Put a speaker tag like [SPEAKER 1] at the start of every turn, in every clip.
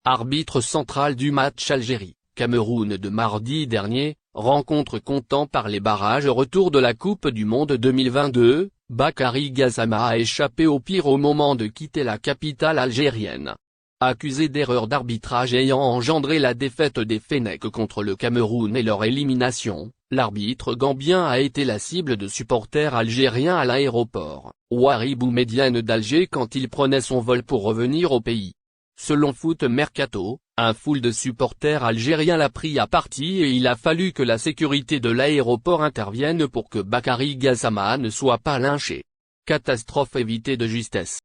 [SPEAKER 1] arbitre central du match Algérie-Cameroun de mardi dernier, rencontre comptant par les barrages retour de la Coupe du Monde 2022, Bakary Gassama a échappé au pire au moment de quitter la capitale algérienne. Accusé d'erreur d'arbitrage ayant engendré la défaite des Fennecs contre le Cameroun et leur élimination, l'arbitre gambien a été la cible de supporters algériens à l'aéroport Ouari Boumedienne d'Alger quand il prenait son vol pour revenir au pays. Selon Foot Mercato, un foule de supporters algériens l'a pris à partie et il a fallu que la sécurité de l'aéroport intervienne pour que Bakary Gassama ne soit pas lynché. Catastrophe évitée de justesse.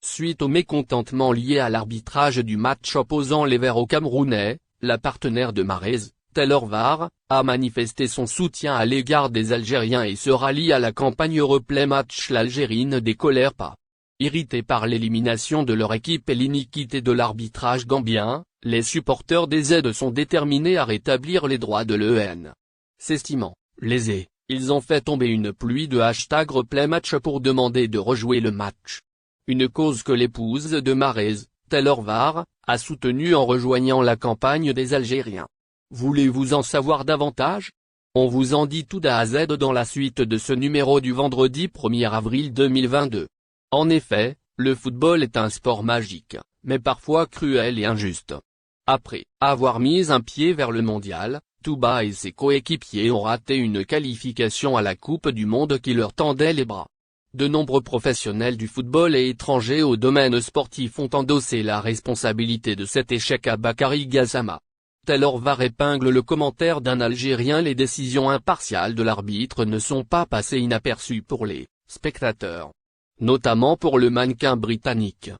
[SPEAKER 1] Suite au mécontentement lié à l'arbitrage du match opposant les Verts aux Camerounais, la partenaire de Mahrez, Taylor VAR, a manifesté son soutien à l'égard des Algériens et se rallie à la campagne Replay Match. L'Algérie ne décolère pas. Irrités par l'élimination de leur équipe et l'iniquité de l'arbitrage gambien, les supporters des aides sont déterminés à rétablir les droits de l'EN. S'estimant lésés, ils ont fait tomber une pluie de #ReplayMatch pour demander de rejouer le match. Une cause que l'épouse de Mahrez, Taylor VAR, a soutenue en rejoignant la campagne des Algériens. Voulez-vous en savoir davantage? On vous en dit tout d'A à Z dans la suite de ce numéro du vendredi 1er avril 2022. En effet, le football est un sport magique, mais parfois cruel et injuste. Après avoir mis un pied vers le mondial, Touba et ses coéquipiers ont raté une qualification à la Coupe du Monde qui leur tendait les bras. De nombreux professionnels du football et étrangers au domaine sportif ont endossé la responsabilité de cet échec à Bakary Gassama. Taylor VAR épingle le commentaire d'un Algérien: les décisions impartiales de l'arbitre ne sont pas passées inaperçues pour les spectateurs. Notamment pour le mannequin britannique.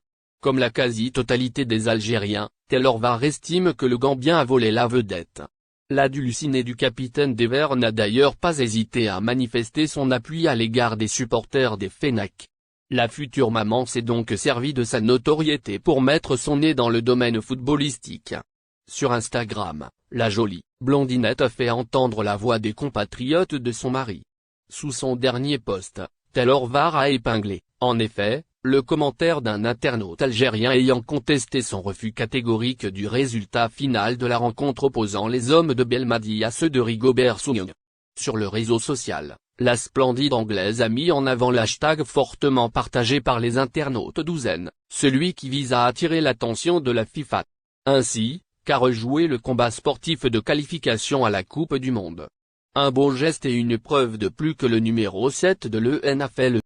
[SPEAKER 1] Comme la quasi-totalité des Algériens, Taylor VAR estime que le Gambien a volé la vedette. L'adulciné du capitaine des Verts n'a d'ailleurs pas hésité à manifester son appui à l'égard des supporters des Fennecs. La future maman s'est donc servie de sa notoriété pour mettre son nez dans le domaine footballistique. Sur Instagram, la jolie blondinette a fait entendre la voix des compatriotes de son mari. Sous son dernier post, Taylor VAR a épinglé, en effet, le commentaire d'un internaute algérien ayant contesté son refus catégorique du résultat final de la rencontre opposant les hommes de Belmadi à ceux de Rigobert Song. Sur le réseau social, la splendide anglaise a mis en avant l'hashtag fortement partagé par les internautes douzaine, celui qui vise à attirer l'attention de la FIFA. Ainsi, qu'a rejoué le combat sportif de qualification à la Coupe du Monde. Un beau geste et une preuve de plus que le numéro 7 de l'EN a fait le